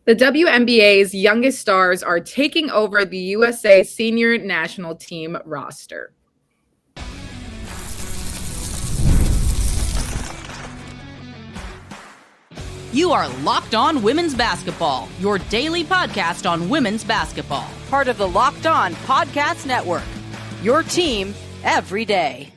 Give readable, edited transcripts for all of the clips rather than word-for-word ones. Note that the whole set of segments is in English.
The WNBA's youngest stars are taking over the USA senior national team roster. You are Locked On Women's Basketball, your daily podcast on women's basketball. Part of the Locked On Podcast Network, your team every day.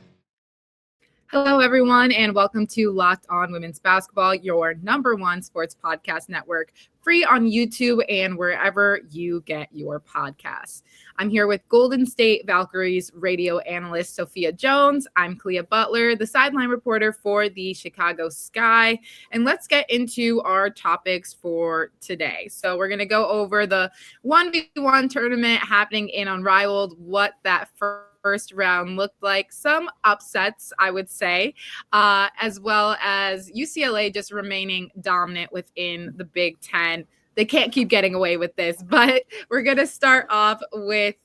Hello, everyone, and welcome to Locked On Women's Basketball, your number one sports podcast network, free on YouTube and wherever you get your podcasts. I'm here with Golden State Valkyries radio analyst Sophia Jones. I'm Kahleah Butler, the sideline reporter for the Chicago Sky. And let's get into our topics for today. So we're going to go over the 1v1 tournament happening in Unrivaled, what that first round looked like, some upsets, I would say, as well as UCLA just remaining dominant within the Big Ten. They can't keep getting away with this, but we're going to start off with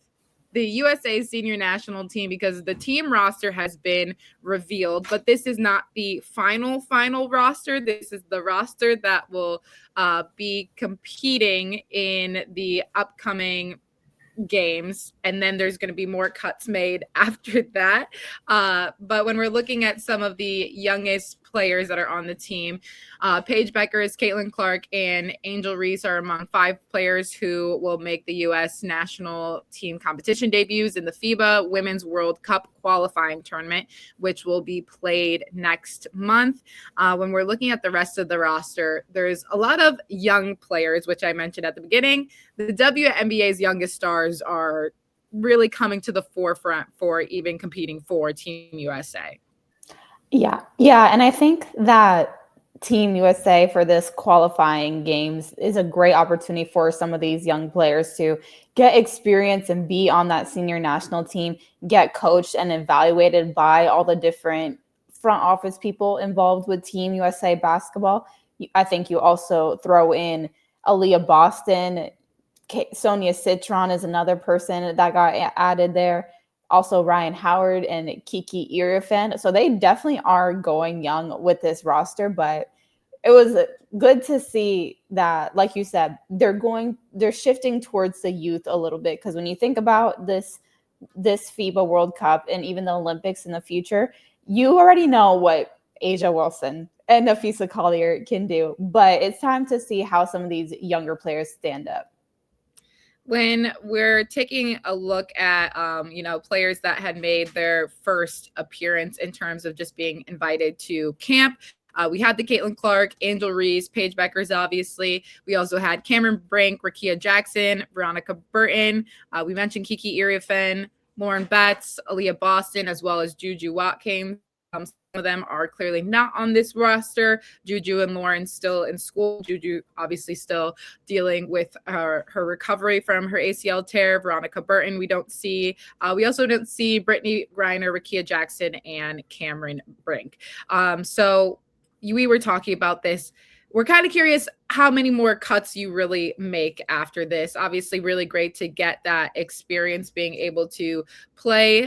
the USA senior national team because the team roster has been revealed, but this is not the final roster. This is the roster that will be competing in the upcoming games, and then there's going to be more cuts made after that. But when we're looking at some of the youngest players that are on the team, Paige Bueckers, Caitlin Clark, and Angel Reese are among 5 players who will make the U.S. national team competition debuts in the FIBA Women's World Cup qualifying tournament, which will be played next month. When we're looking at the rest of the roster, there's a lot of young players, which I mentioned at the beginning. The WNBA's youngest stars are really coming to the forefront for even competing for Team USA. Yeah. And I think that Team USA for this qualifying games is a great opportunity for some of these young players to get experience and be on that senior national team, get coached and evaluated by all the different front office people involved with Team USA basketball. I think you also throw in Alliyah Boston. Sonia Citron is another person that got added there. Also Ryan Howard and Kiki Irifen. So they definitely are going young with this roster, but it was good to see that, like you said, they're shifting towards the youth a little bit. Because when you think about this FIBA World Cup and even the Olympics in the future, you already know what A'ja Wilson and Napheesa Collier can do. But it's time to see how some of these younger players stand up. When we're taking a look at, players that had made their first appearance in terms of just being invited to camp, we had the Caitlin Clark, Angel Reese, Paige Bueckers, obviously. We also had Cameron Brink, Rickea Jackson, Veronica Burton. We mentioned Kiki Irifen, Lauren Betts, Alliyah Boston, as well as JuJu Watkins. Some of them are clearly not on this roster. JuJu and Lauren still in school. JuJu obviously still dealing with her recovery from her ACL tear. Veronica Burton we don't see. We also don't see Brittney Griner, Rickea Jackson, and Cameron Brink. So we were talking about this. We're kind of curious how many more cuts you really make after this. Obviously, really great to get that experience being able to play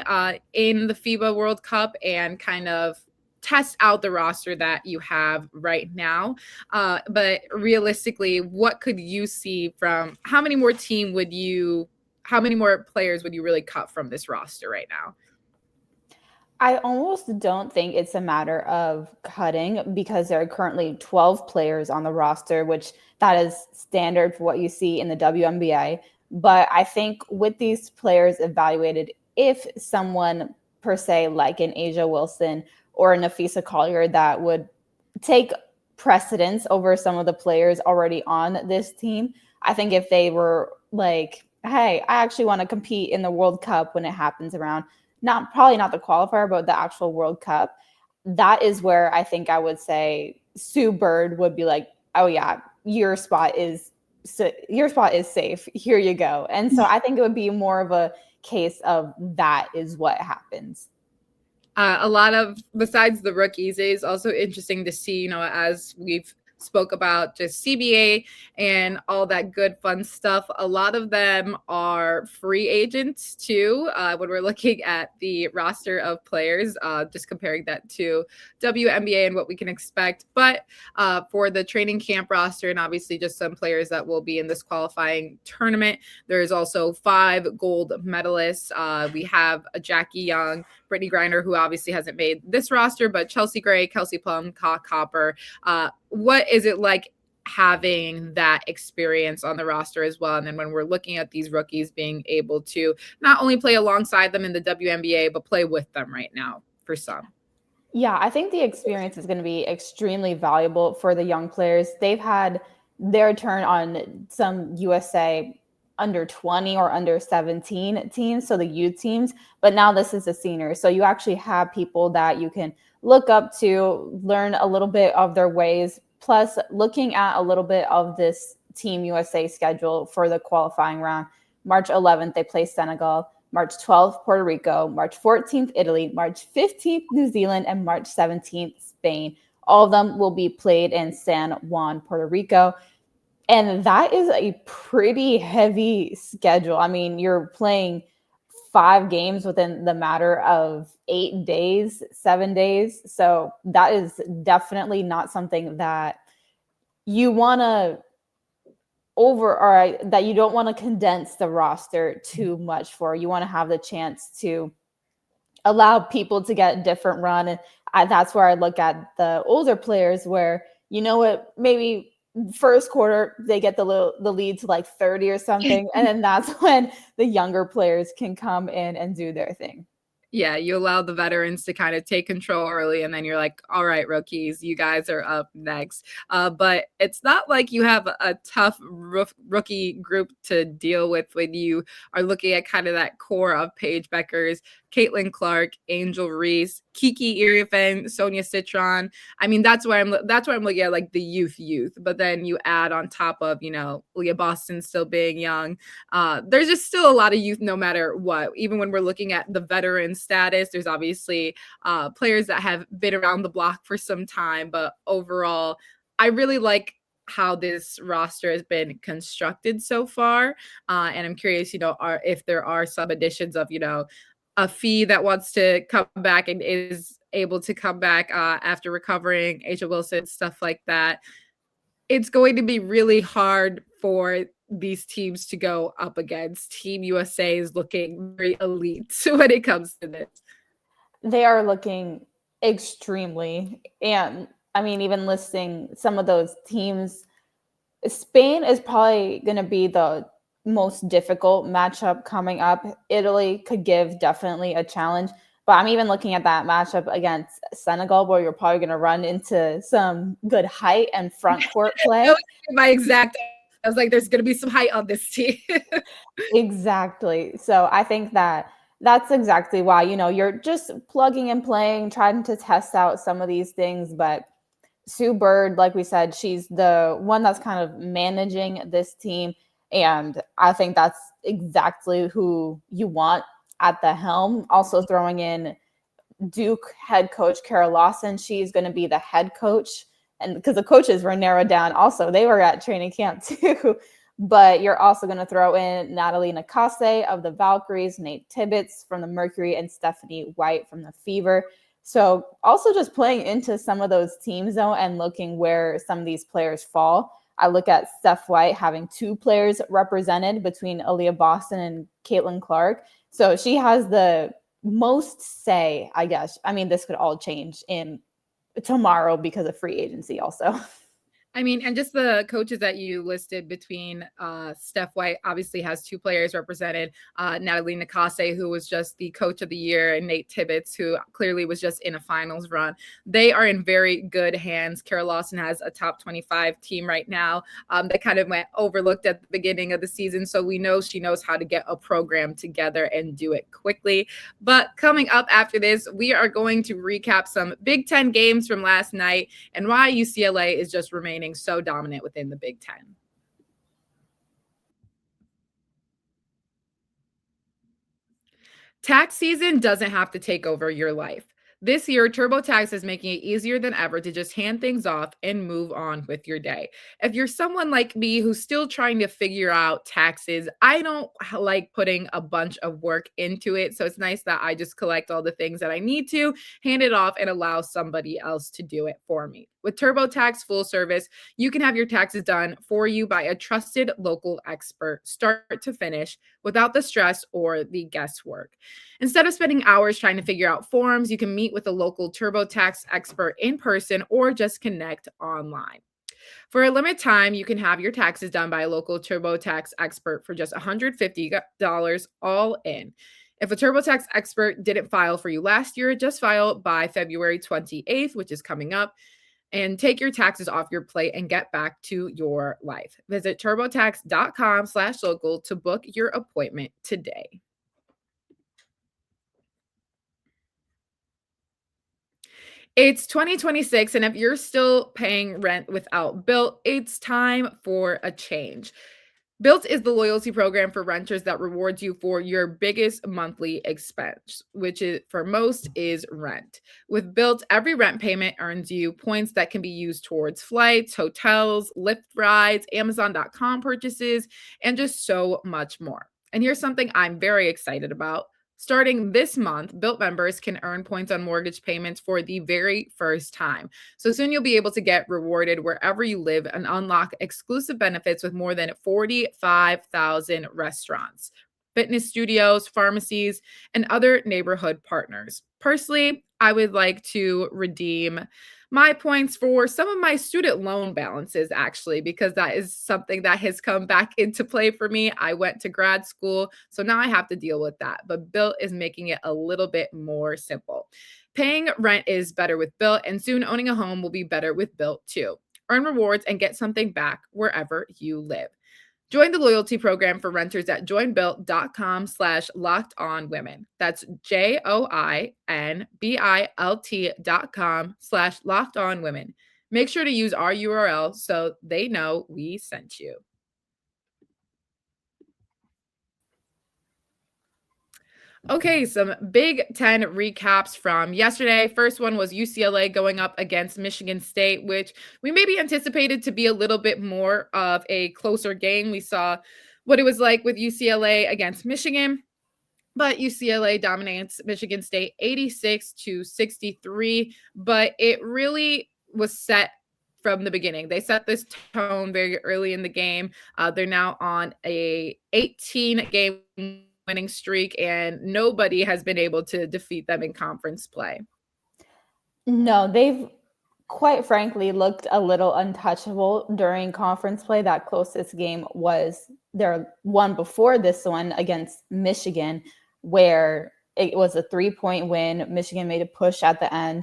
in the FIBA World Cup and kind of test out the roster that you have right now. But realistically, what could you see from how many more players would you really cut from this roster right now? I almost don't think it's a matter of cutting because there are currently 12 players on the roster, which that is standard for what you see in the WNBA. But I think with these players evaluated, if someone per se like an A'ja Wilson or a Napheesa Collier that would take precedence over some of the players already on this team, I think if they were like, hey, I actually want to compete in the World Cup when it happens around, probably not the qualifier, but the actual World Cup, that is where I think I would say Sue Bird would be like, oh yeah, your spot is safe. Here you go. And so I think it would be more of a case of that is what happens. A lot of, besides the rookies, it is also interesting to see, as we've spoke about just CBA and all that good fun stuff. A lot of them are free agents too. When we're looking at the roster of players, just comparing that to WNBA and what we can expect. But for the training camp roster and obviously just some players that will be in this qualifying tournament, there's also 5 gold medalists. We have a Jackie Young, Brittney Griner, who obviously hasn't made this roster, but Chelsea Gray, Kelsey Plum, Kahleah Copper. What is it like having that experience on the roster as well? And then when we're looking at these rookies being able to not only play alongside them in the WNBA, but play with them right now for some. Yeah, I think the experience is going to be extremely valuable for the young players. They've had their turn on some USA under 20 or under 17 teams, so the youth teams, but now this is a senior. So you actually have people that you can look up to, learn a little bit of their ways, plus looking at a little bit of this Team USA schedule for the qualifying round. March 11th, they play Senegal. March 12th, Puerto Rico. March 14th, Italy. March 15th, New Zealand. And March 17th, Spain. All of them will be played in San Juan, Puerto Rico. And that is a pretty heavy schedule. I mean, you're playing 5 games within the matter of 8 days, 7 days. So that is definitely not something that you want to that you don't want to condense the roster too much for. You want to have the chance to allow people to get a different run. And that's where I look at the older players where, you know what, maybe first quarter they get the lead to like 30 or something. And then that's when the younger players can come in and do their thing. Yeah, you allow the veterans to kind of take control early, and then you're like, all right, rookies, you guys are up next. But it's not like you have a tough rookie group to deal with when you are looking at kind of that core of Paige Bueckers, Caitlin Clark, Angel Reese, Kiki Iriafen, Sonia Citron. I mean, that's where I'm looking at like the youth. But then you add on top of, you know, Alliyah Boston still being young. There's just still a lot of youth no matter what. Even when we're looking at the veteran status, there's obviously players that have been around the block for some time. But overall, I really like how this roster has been constructed so far. And I'm curious, you know, if there are some additions of, you know, a fee that wants to come back and is able to come back after recovering, A'ja Wilson, stuff like that. It's going to be really hard for these teams to go up against. Team USA is looking very elite when it comes to this. They are looking extremely. And I mean, even listing some of those teams, Spain is probably going to be the most difficult matchup coming up. Italy could give definitely a challenge, but I'm even looking at that matchup against Senegal where you're probably going to run into some good height and front court play. I was like, there's going to be some height on this team. Exactly. So I think that's exactly why, you know, you're just plugging and playing, trying to test out some of these things. But Sue Bird, like we said, she's the one that's kind of managing this team. And I think that's exactly who you want at the helm. Also throwing in Duke head coach Kara Lawson. She's going to be the head coach. And because the coaches were narrowed down also, they were at training camp too. But you're also going to throw in Natalie Nakase of the Valkyries, Nate Tibbetts from the Mercury, and Stephanie White from the Fever. So also just playing into some of those teams though and looking where some of these players fall. I look at Steph White having 2 players represented between Alliyah Boston and Caitlin Clark. So she has the most say, I guess. I mean, this could all change in tomorrow because of free agency also. I mean, and just the coaches that you listed between Steph White obviously has 2 players represented, Natalie Nakase, who was just the coach of the year, and Nate Tibbetts, who clearly was just in a finals run. They are in very good hands. Kara Lawson has a top 25 team right now that kind of went overlooked at the beginning of the season. So we know she knows how to get a program together and do it quickly. But coming up after this, we are going to recap some Big Ten games from last night and why UCLA is just remaining so dominant within the Big Ten. Tax season doesn't have to take over your life. This year, TurboTax is making it easier than ever to just hand things off and move on with your day. If you're someone like me who's still trying to figure out taxes, I don't like putting a bunch of work into it. So it's nice that I just collect all the things that I need to, hand it off, and allow somebody else to do it for me. With TurboTax Full Service, you can have your taxes done for you by a trusted local expert, start to finish, without the stress or the guesswork. Instead of spending hours trying to figure out forms, you can meet with a local TurboTax expert in person or just connect online. For a limited time, you can have your taxes done by a local TurboTax expert for just $150 all in. If a TurboTax expert didn't file for you last year, just file by February 28th, which is coming up, and take your taxes off your plate and get back to your life. Visit turbotax.com/local to book your appointment today. It's 2026, and if you're still paying rent without Built, it's time for a change. Built is the loyalty program for renters that rewards you for your biggest monthly expense, which is for most is rent. With Built, every rent payment earns you points that can be used towards flights, hotels, Lyft rides, Amazon.com purchases, and just so much more. And here's something I'm very excited about. Starting this month, Built members can earn points on mortgage payments for the very first time. So soon you'll be able to get rewarded wherever you live and unlock exclusive benefits with more than 45,000 restaurants, fitness studios, pharmacies, and other neighborhood partners. Personally, I would like to redeem my points for some of my student loan balances, actually, because that is something that has come back into play for me. I went to grad school, so now I have to deal with that. But Built is making it a little bit more simple. Paying rent is better with Built, and soon owning a home will be better with Built too. Earn rewards and get something back wherever you live. Join the loyalty program for renters at joinbuilt.com/lockedonwomen. That's JOINBILT.com/lockedonwomen. Make sure to use our URL so they know we sent you. Okay, some Big Ten recaps from yesterday. First one was UCLA going up against Michigan State, which we maybe anticipated to be a little bit more of a closer game. We saw what it was like with UCLA against Michigan, but UCLA dominates Michigan State 86-63. But it really was set from the beginning. They set this tone very early in the game. They're now on a 18-game winning streak, and nobody has been able to defeat them in conference play. No, they've quite frankly looked a little untouchable during conference play. That closest game was their one before this one against Michigan, where it was a 3-point win. Michigan made a push at the end.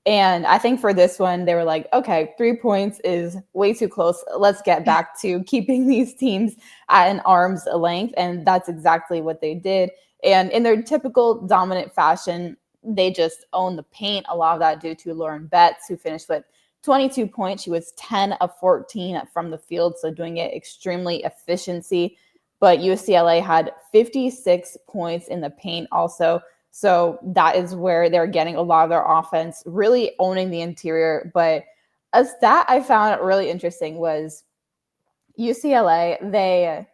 And I think for this one, they were like, okay, 3 points is way too close. Let's get back to keeping these teams at an arm's length. And that's exactly what they did. And in their typical dominant fashion, they just owned the paint. A lot of that due to Lauren Betts, who finished with 22 points. She was 10 of 14 from the field, so doing it extremely efficiency. But UCLA had 56 points in the paint also. So that is where they're getting a lot of their offense, really owning the interior. But a stat I found really interesting was UCLA, they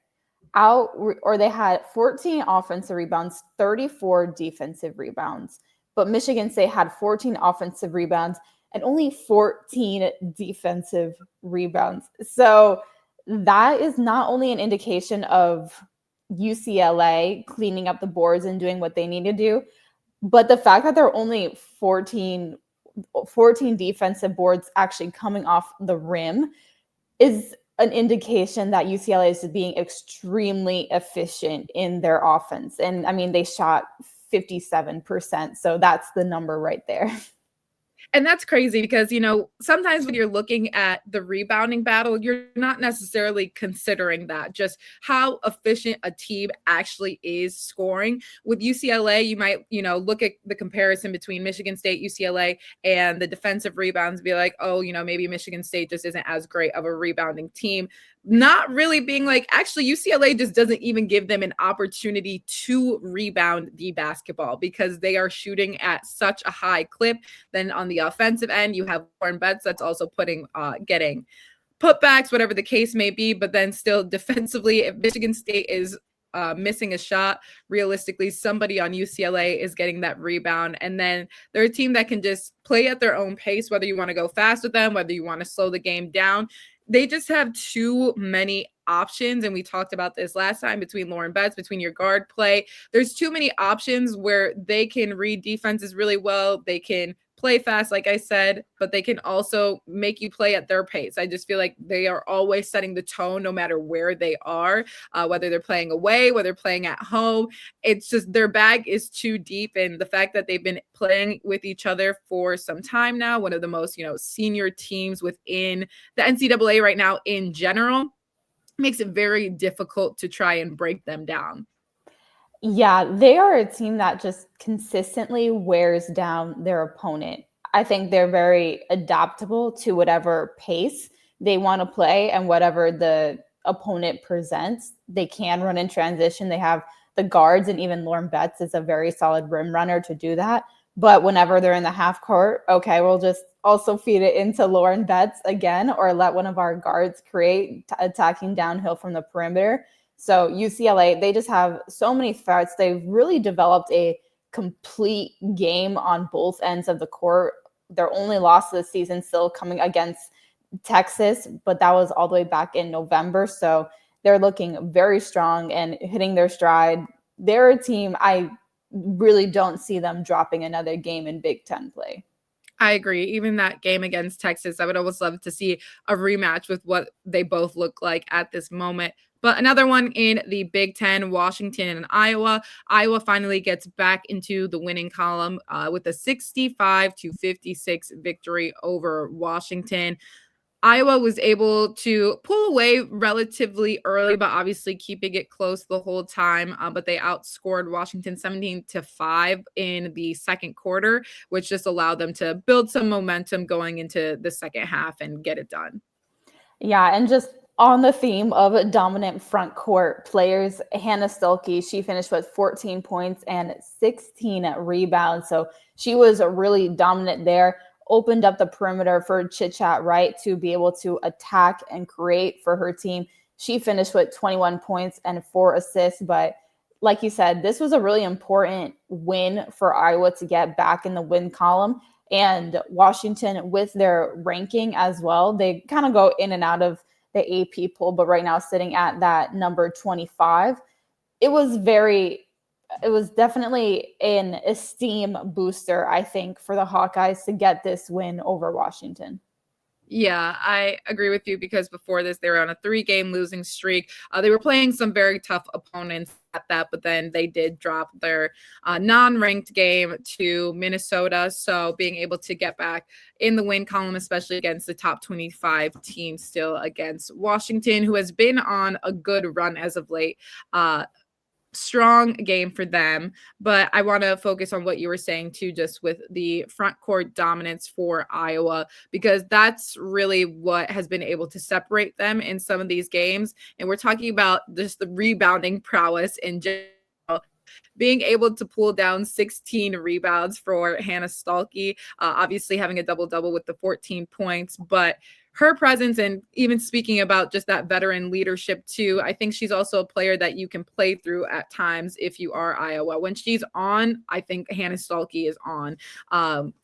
had 14 offensive rebounds, 34 defensive rebounds. But Michigan State had 14 offensive rebounds and only 14 defensive rebounds. So that is not only an indication of UCLA cleaning up the boards and doing what they need to do, but the fact that there are only 14 defensive boards actually coming off the rim is an indication that UCLA is being extremely efficient in their offense. And I mean, they shot 57%. So that's the number right there. And that's crazy because, sometimes when you're looking at the rebounding battle, you're not necessarily considering that, just how efficient a team actually is scoring. With UCLA, you might, look at the comparison between Michigan State, UCLA, and the defensive rebounds, be like, oh, maybe Michigan State just isn't as great of a rebounding team. not really being like, actually, UCLA just doesn't even give them an opportunity to rebound the basketball because they are shooting at such a high clip. Then on the offensive end, you have Lauren Betts that's also getting putbacks, whatever the case may be. But then still defensively, if Michigan State is missing a shot, realistically, somebody on UCLA is getting that rebound. And then they're a team that can just play at their own pace, whether you want to go fast with them, whether you want to slow the game down. They just have too many options. And we talked about this last time between Lauren Betts, between your guard play. There's too many options where they can read defenses really well. They can play fast, like I said, but they can also make you play at their pace. I just feel like they are always setting the tone no matter where they are, whether they're playing away, whether they're playing at home. It's just their bag is too deep. And the fact that they've been playing with each other for some time now, one of the most, senior teams within the NCAA right now in general, makes it very difficult to try and break them down. Yeah, they are a team that just consistently wears down their opponent. I think they're very adaptable to whatever pace they want to play and whatever the opponent presents. They can run in transition. They have the guards, and even Lauren Betts is a very solid rim runner to do that. But whenever they're in the half court, okay, we'll just also feed it into Lauren Betts again, or let one of our guards create attacking downhill from the perimeter. So UCLA, they just have so many threats. They've really developed a complete game on both ends of the court. Their only loss this season still coming against Texas, but that was all the way back in November. So they're looking very strong and hitting their stride. They're a team, I really don't see them dropping another game in Big Ten play. I agree. Even that game against Texas, I would always love to see a rematch with what they both look like at this moment. But another one in the Big Ten, Washington and Iowa. Iowa finally gets back into the winning column with a 65-56 victory over Washington. Iowa was able to pull away relatively early, but obviously keeping it close the whole time. But they outscored Washington 17-5 in the second quarter, which just allowed them to build some momentum going into the second half and get it done. Yeah, and just on the theme of dominant front court players, Hannah Stuelke, she finished with 14 points and 16 rebounds. So she was really dominant there. Opened up the perimeter for Wright to be able to attack and create for her team. She finished with 21 points and 4 assists. But like you said, this was a really important win for Iowa to get back in the win column. And Washington, with their ranking as well, they kind of go in and out of the AP poll, but right now sitting at that number 25. It was definitely an esteem booster, I think, for the Hawkeyes to get this win over Washington. Yeah, I agree with you because before this, they were on a 3-game losing streak. They were playing some very tough opponents at that, but then they did drop their non-ranked game to Minnesota. So being able to get back in the win column, especially against the top 25 team, still against Washington, who has been on a good run as of late. Strong game for them, but I want to focus on what you were saying too, just with the front court dominance for Iowa, because that's really what has been able to separate them in some of these games. And we're talking about just the rebounding prowess in general. Being able to pull down 16 rebounds for Hannah Stuelke, obviously having a double-double with the 14 points, but her presence, and even speaking about just that veteran leadership too, I think she's also a player that you can play through at times if you are Iowa. When she's on, I think Hannah Stuelke is on.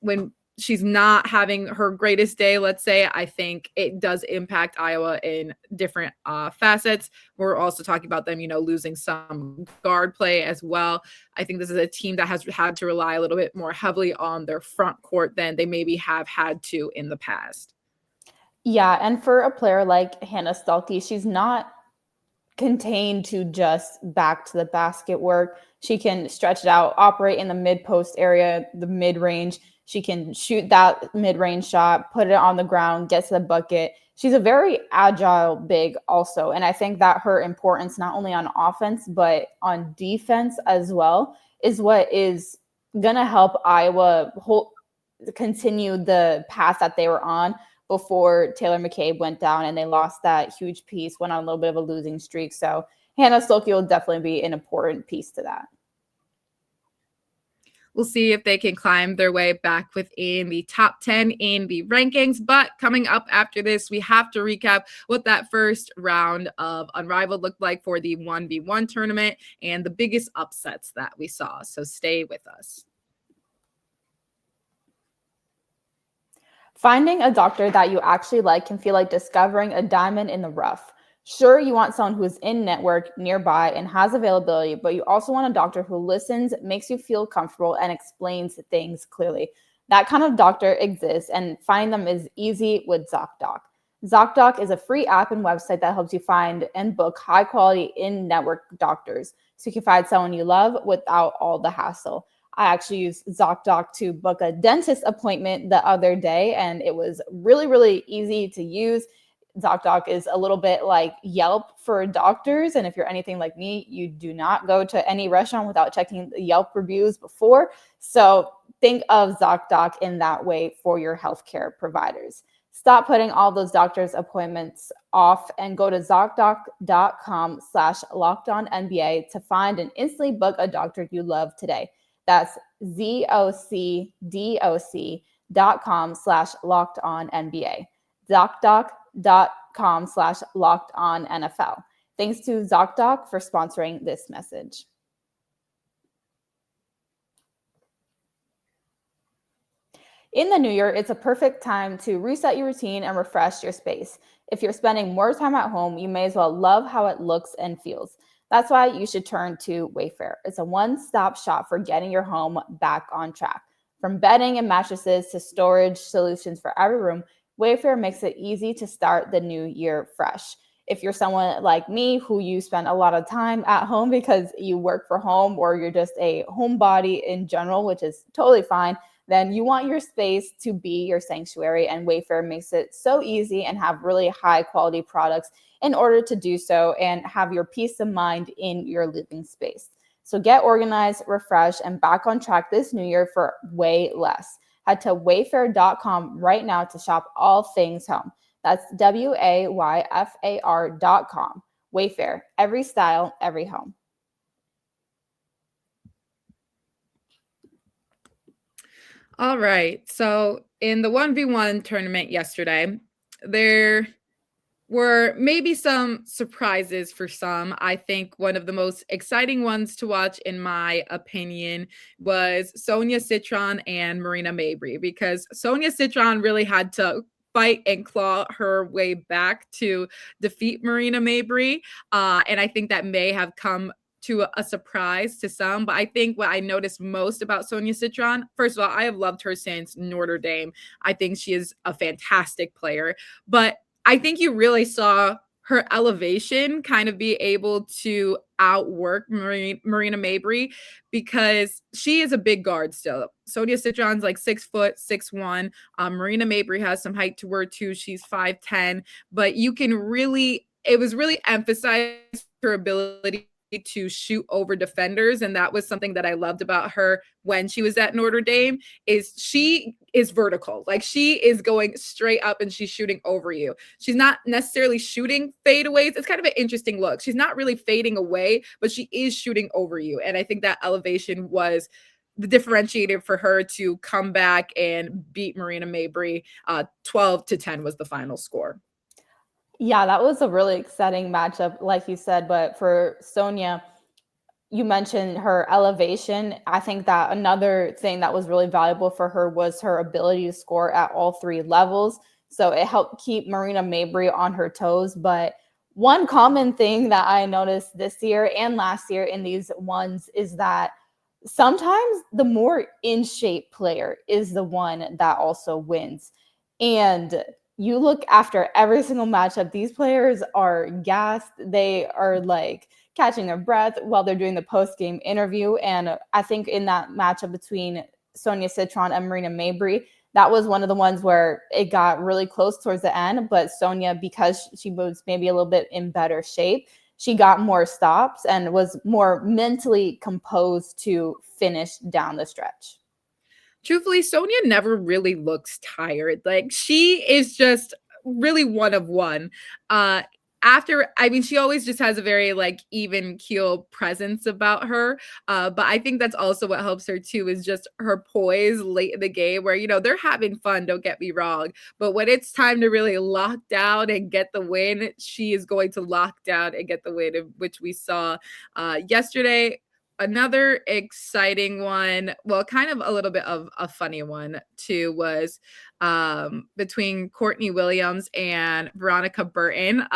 When she's not having her greatest day, let's say, I think it does impact Iowa in different facets. We're also talking about them, losing some guard play as well. I think this is a team that has had to rely a little bit more heavily on their front court than they maybe have had to in the past. Yeah, and for a player like Hannah Stuelke, she's not contained to just back to the basket work. She can stretch it out, operate in the mid-post area, the mid-range. She can shoot that mid-range shot, put it on the ground, get to the bucket. She's a very agile big also. And I think that her importance, not only on offense, but on defense as well, is what is going to help Iowa continue the path that they were on before Taylor McCabe went down and they lost that huge piece, went on a little bit of a losing streak. So Hannah Stuelke will definitely be an important piece to that. We'll see if they can climb their way back within the top 10 in the rankings. But coming up after this, we have to recap what that first round of Unrivaled looked like for the 1v1 tournament and the biggest upsets that we saw. So stay with us. Finding a doctor that you actually like can feel like discovering a diamond in the rough. Sure, you want someone who is in network, nearby, and has availability, but you also want a doctor who listens, makes you feel comfortable, and explains things clearly. That kind of doctor exists, and finding them is easy with ZocDoc. ZocDoc is a free app and website that helps you find and book high-quality in-network doctors, so you can find someone you love without all the hassle. I actually used ZocDoc to book a dentist appointment the other day, and it was really, really easy to use. ZocDoc is a little bit like Yelp for doctors. And if you're anything like me, you do not go to any restaurant without checking the Yelp reviews before. So think of ZocDoc in that way for your healthcare providers. Stop putting all those doctor's appointments off and go to ZocDoc.com/LockedOnNBA to find and instantly book a doctor you love today. That's ZocDoc.com/LockedOnNBA. ZocDoc.com/LockedOnNFL. Thanks to ZocDoc for sponsoring this message. In the new year, it's a perfect time to reset your routine and refresh your space. If you're spending more time at home, you may as well love how it looks and feels. That's why you should turn to Wayfair. It's a one-stop shop for getting your home back on track. From bedding and mattresses to storage solutions for every room, Wayfair makes it easy to start the new year fresh. If you're someone like me who you spend a lot of time at home because you work from home or you're just a homebody in general, which is totally fine, then you want your space to be your sanctuary, and Wayfair makes it so easy and have really high quality products in order to do so and have your peace of mind in your living space. So get organized, refreshed, and back on track this new year for way less. Head to wayfair.com right now to shop all things home. That's WAYFAR.com. Wayfair, every style, every home. All right. So in the 1v1 tournament yesterday, there were maybe some surprises for some. I think one of the most exciting ones to watch, in my opinion, was Sonia Citron and Marina Mabrey, because Sonia Citron really had to fight and claw her way back to defeat Marina Mabrey. And I think that may have come to a surprise to some, but I think what I noticed most about Sonia Citron, first of all, I have loved her since Notre Dame. I think she is a fantastic player, but I think you really saw her elevation kind of be able to outwork Marina Mabrey, because she is a big guard still. Sonia Citron's like 6 foot, 6'1". Marina Mabrey has some height to her too. She's 5'10", but you can really, it was really emphasized her ability to shoot over defenders, and that was something that I loved about her when she was at Notre Dame. Is she is vertical, like she is going straight up and she's shooting over you. She's not necessarily shooting fadeaways. It's kind of an interesting look. She's not really fading away, but she is shooting over you, and I think that elevation was the differentiator for her to come back and beat Marina Mabrey. 12-10 was the final score. Yeah, that was a really exciting matchup, like you said. But for Sonia, you mentioned her elevation. I think that another thing that was really valuable for her was her ability to score at all three levels. So it helped keep Marina Mabrey on her toes. But one common thing that I noticed this year and last year in these ones is that sometimes the more in shape player is the one that also wins. And you look after every single matchup, these players are gassed. They are like catching their breath while they're doing the post-game interview. And I think in that matchup between Sonia Citron and Marina Mabrey, that was one of the ones where it got really close towards the end. But Sonia, because she was maybe a little bit in better shape, she got more stops and was more mentally composed to finish down the stretch. Truthfully, Sonia never really looks tired. Like, she is just really one of one. She always just has a very like even keel presence about her. But I think that's also what helps her too, is just her poise late in the game where, they're having fun, don't get me wrong. But when it's time to really lock down and get the win, she is going to lock down and get the win, which we saw yesterday. Another exciting one, well, kind of a little bit of a funny one too, was between Courtney Williams and Veronica Burton.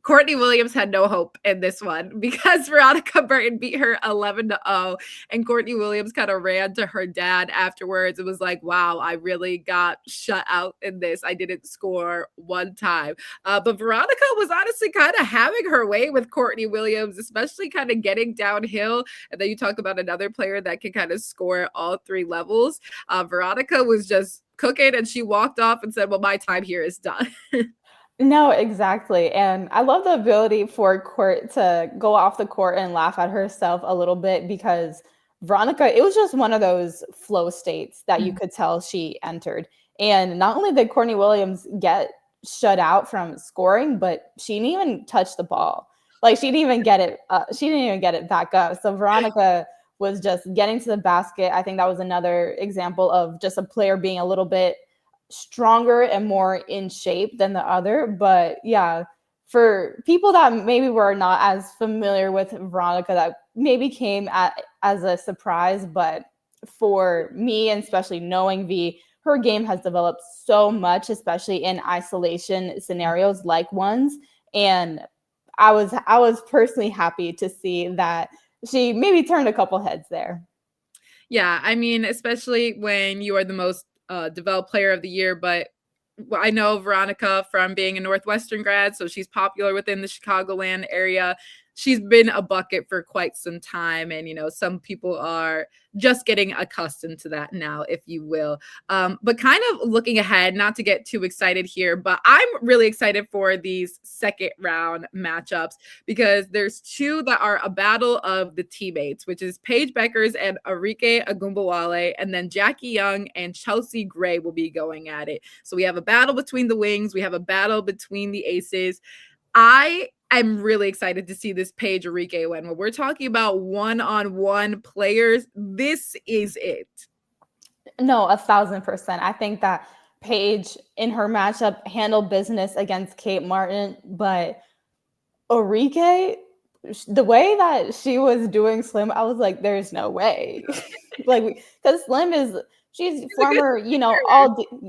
Courtney Williams had no hope in this one because Veronica Burton beat her 11-0, and Courtney Williams kind of ran to her dad afterwards. It was like, wow, I really got shut out in this. I didn't score one time. But Veronica was honestly kind of having her way with Courtney Williams, especially kind of getting downhill. And then you talk about another player that can kind of score all three levels. Veronica was just cooking, and she walked off and said, well, my time here is done. No, exactly. And I love the ability for Court to go off the court and laugh at herself a little bit, because Veronica, it was just one of those flow states that you could tell she entered. And not only did Courtney Williams get shut out from scoring, but she didn't even touch the ball. Like, she didn't even get it. She didn't even get it back up. So Veronica was just getting to the basket. I think that was another example of just a player being a little bit stronger and more in shape than the other. But yeah, for people that maybe were not as familiar with Veronica, that maybe came as a surprise. But for me, and especially knowing V, her game has developed so much, especially in isolation scenarios like ones. And I was personally happy to see that she maybe turned a couple heads there. Yeah, I mean, especially when you are the most developed player of the year. But I know Veronica from being a Northwestern grad, so she's popular within the Chicagoland area. She's been a bucket for quite some time, and some people are just getting accustomed to that now, if you will. But kind of looking ahead, not to get too excited here, but I'm really excited for these second round matchups, because there's two that are a battle of the teammates, which is Paige Bueckers and Arike Agumbawale, and then Jackie Young and Chelsea Gray will be going at it. So we have a battle between the wings. We have a battle between the aces. I'm really excited to see this Paige Arike win. When we're talking about one-on-one players, this is it. No, 1,000%. I think that Paige in her matchup handled business against Kate Martin, but Arike, the way that she was doing Slim, I was like, there's no way. Like, because Slim she's former,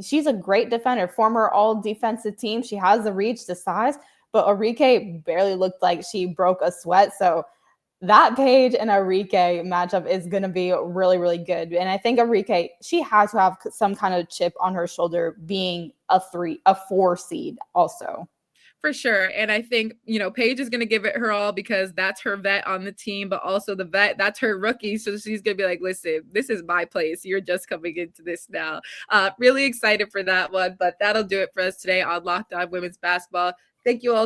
she's a great defender, former all defensive team. She has the reach, the size. But Arike barely looked like she broke a sweat. So that Paige and Arike matchup is going to be really, really good. And I think Arike, she has to have some kind of chip on her shoulder being a 4 seed also. For sure. And I think, Paige is going to give it her all, because that's her vet on the team, but also the vet, that's her rookie. So she's going to be like, listen, this is my place. You're just coming into this now. Really excited for that one. But that'll do it for us today on Locked On Women's Basketball. Thank you all